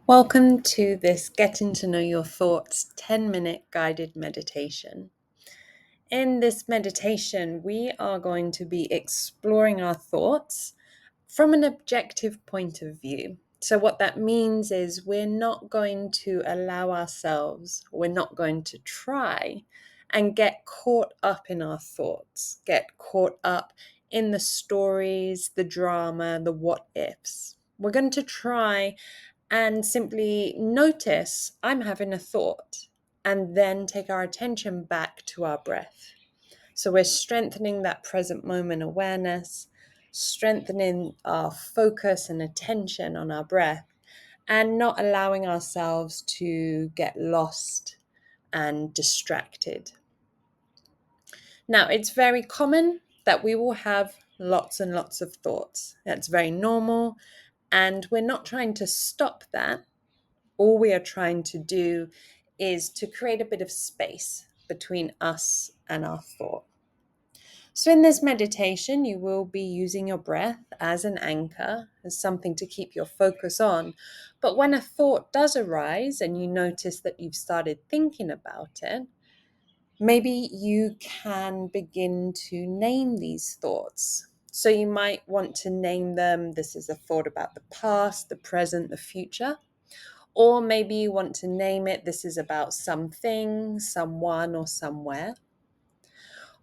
Welcome to this Getting to Know Your Thoughts 10-minute guided meditation. In this meditation, we are going to be exploring our thoughts from an objective point of view. So what that means is we're not going to allow ourselves, we're not going to try and get caught up in our thoughts, get caught up in the stories, the drama, the what ifs. We're going to try and simply notice I'm having a thought and then take our attention back to our breath. So we're strengthening that present moment awareness, strengthening our focus and attention on our breath, and not allowing ourselves to get lost and distracted. Now, it's very common that we will have lots and lots of thoughts. That's very normal, and we're not trying to stop that. All we are trying to do is to create a bit of space between us and our thought. So in this meditation, you will be using your breath as an anchor, as something to keep your focus on. But when a thought does arise and you notice that you've started thinking about it, maybe you can begin to name these thoughts. So you might want to name them. This is a thought about the past, the present, the future. Or maybe you want to name it, this is about something, someone, or somewhere.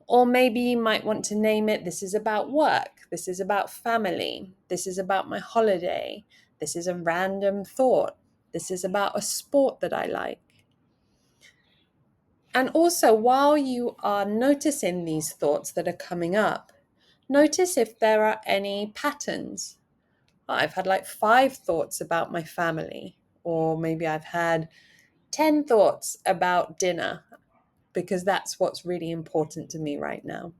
Or maybe you might want to name it, this is about work, this is about family, this is about my holiday, this is a random thought, this is about a sport that I like. And also, while you are noticing these thoughts that are coming up, notice if there are any patterns. I've had like 5 thoughts about my family, or maybe I've had 10 thoughts about dinner because that's what's really important to me right now.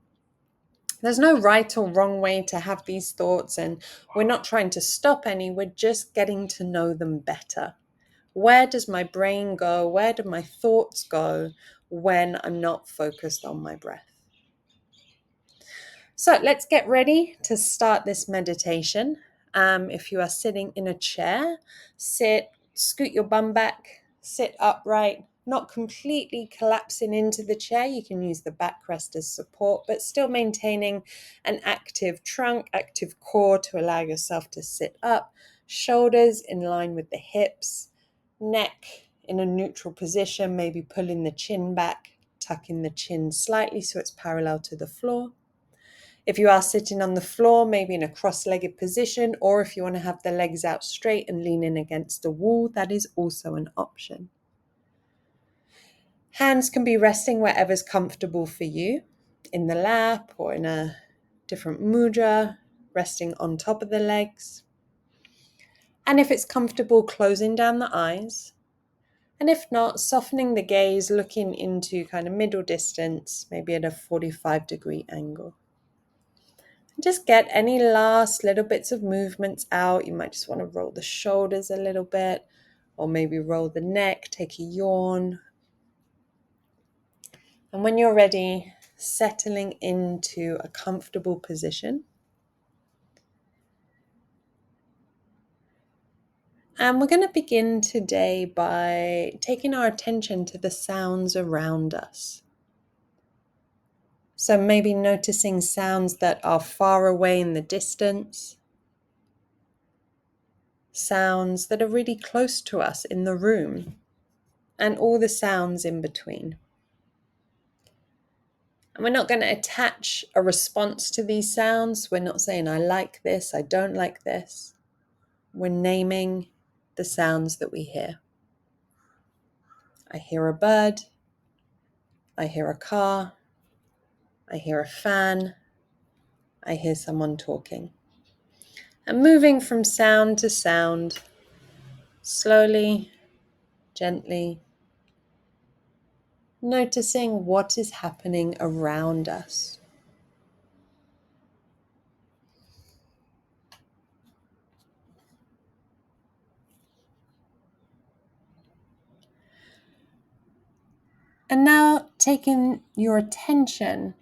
There's no right or wrong way to have these thoughts, and we're not trying to stop any, we're just getting to know them better. Where does my brain go? Where do my thoughts go when I'm not focused on my breath? So let's get ready to start this meditation. If you are sitting in a chair, scoot your bum back, sit upright, not completely collapsing into the chair. You can use the backrest as support, but still maintaining an active trunk, active core to allow yourself to sit up, shoulders in line with the hips, neck in a neutral position, maybe pulling the chin back, tucking the chin slightly so it's parallel to the floor. If you are sitting on the floor, maybe in a cross-legged position, or if you want to have the legs out straight and leaning against the wall, that is also an option. Hands can be resting wherever's comfortable for you, in the lap or in a different mudra, resting on top of the legs. And if it's comfortable, closing down the eyes. And if not, softening the gaze, looking into kind of middle distance, maybe at a 45-degree angle. Just get any last little bits of movements out. You might just want to roll the shoulders a little bit, or maybe roll the neck, take a yawn. And when you're ready, settling into a comfortable position. And we're going to begin today by taking our attention to the sounds around us. So maybe noticing sounds that are far away in the distance, sounds that are really close to us in the room, and all the sounds in between. And we're not going to attach a response to these sounds. We're not saying, I like this, I don't like this. We're naming the sounds that we hear. I hear a bird. I hear a car. I hear a fan. I hear someone talking. And moving from sound to sound, slowly, gently, noticing what is happening around us. And now taking your attention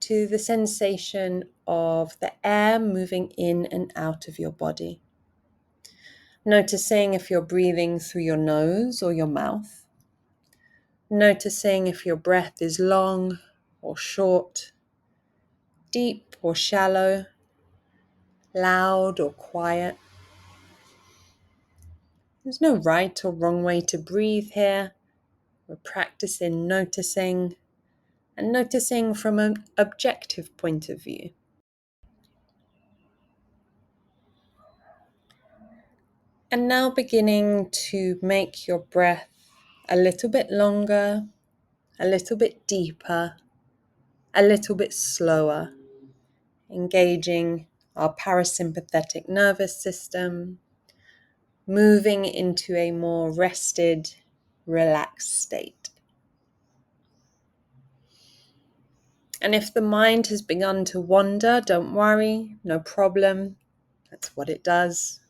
to the sensation of the air moving in and out of your body. Noticing if you're breathing through your nose or your mouth. Noticing if your breath is long or short, deep or shallow, loud or quiet. There's no right or wrong way to breathe here. We're practicing noticing, and noticing from an objective point of view. And now beginning to make your breath a little bit longer, a little bit deeper, a little bit slower, engaging our parasympathetic nervous system, moving into a more rested, relaxed state. And if the mind has begun to wander, don't worry, no problem. That's what it does.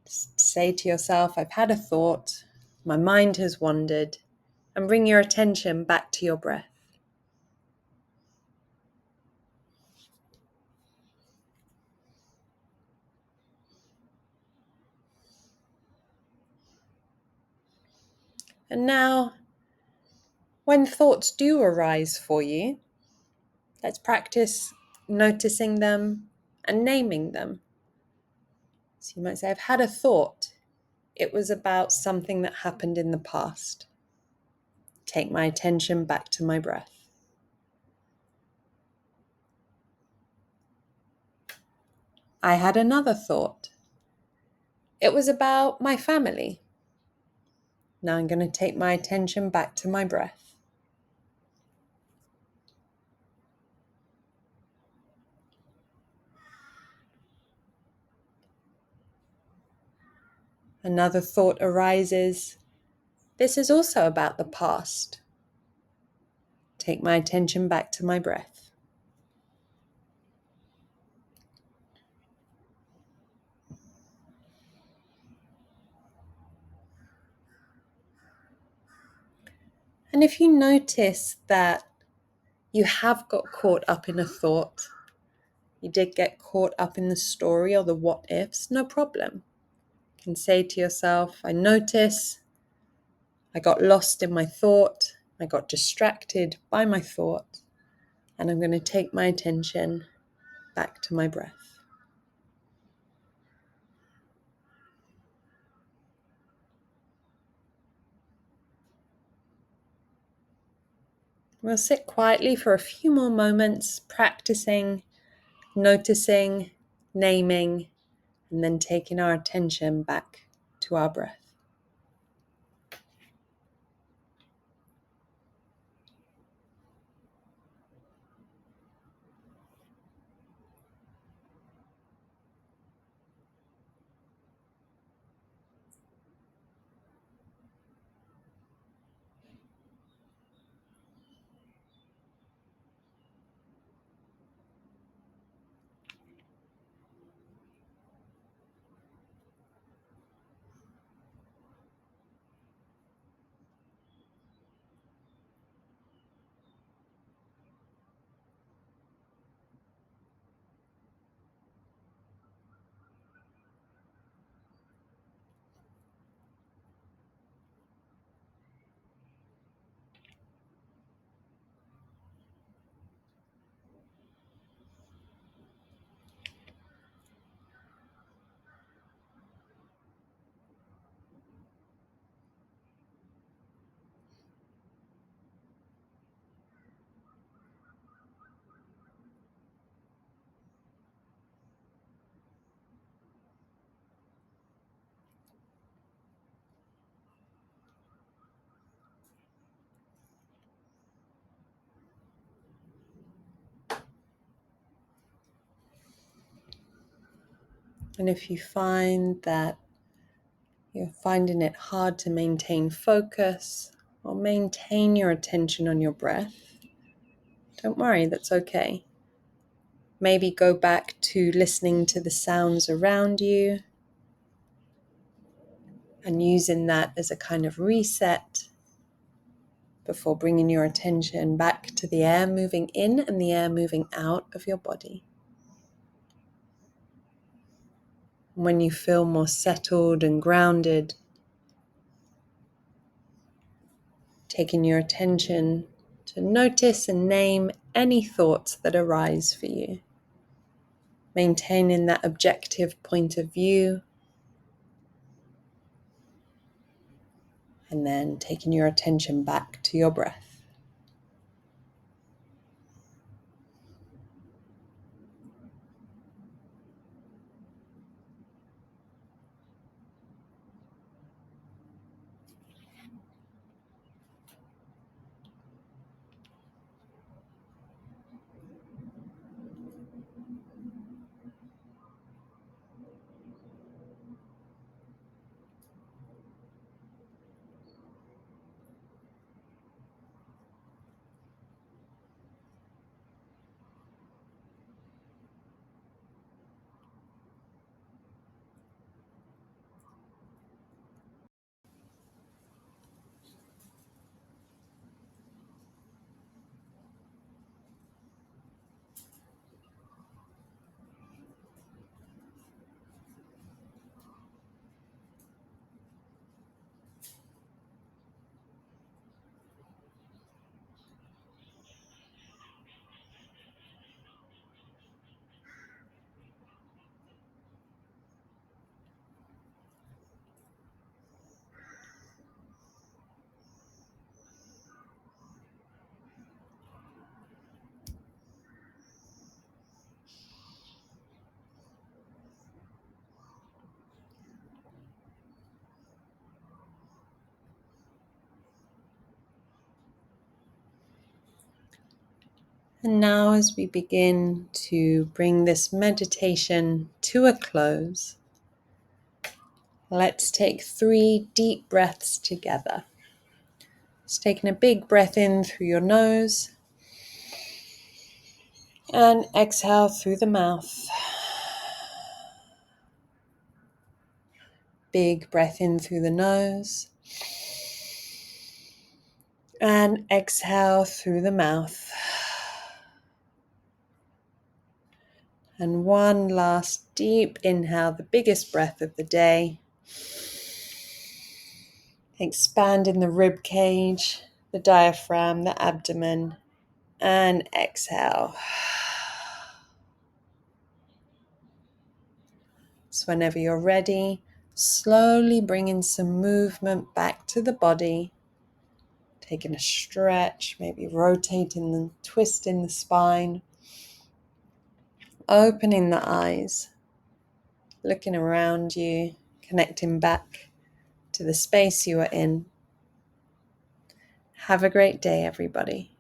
Just say to yourself, I've had a thought, my mind has wandered, and bring your attention back to your breath. And now, when thoughts do arise for you, let's practice noticing them and naming them. So you might say, I've had a thought. It was about something that happened in the past. Take my attention back to my breath. I had another thought. It was about my family. Now I'm going to take my attention back to my breath. Another thought arises. This is also about the past. Take my attention back to my breath. And if you notice that you have got caught up in a thought, you did get caught up in the story or the what ifs, no problem. You can say to yourself, I notice I got lost in my thought, I got distracted by my thought, and I'm going to take my attention back to my breath. We'll sit quietly for a few more moments, practicing, noticing, naming, and then taking our attention back to our breath. And if you find that you're finding it hard to maintain focus or maintain your attention on your breath, don't worry, that's okay. Maybe go back to listening to the sounds around you and using that as a kind of reset before bringing your attention back to the air moving in and the air moving out of your body. When you feel more settled and grounded, taking your attention to notice and name any thoughts that arise for you. Maintaining that objective point of view, and then taking your attention back to your breath. And now, as we begin to bring this meditation to a close, let's take 3 deep breaths together. Just taking a big breath in through your nose and exhale through the mouth. Big breath in through the nose and exhale through the mouth. And one last deep inhale, the biggest breath of the day. Expanding the rib cage, the diaphragm, the abdomen, and exhale. So whenever you're ready, slowly bringing some movement back to the body, taking a stretch, maybe rotating and twisting the spine, opening the eyes, looking around you, connecting back to the space you are in. Have a great day, everybody.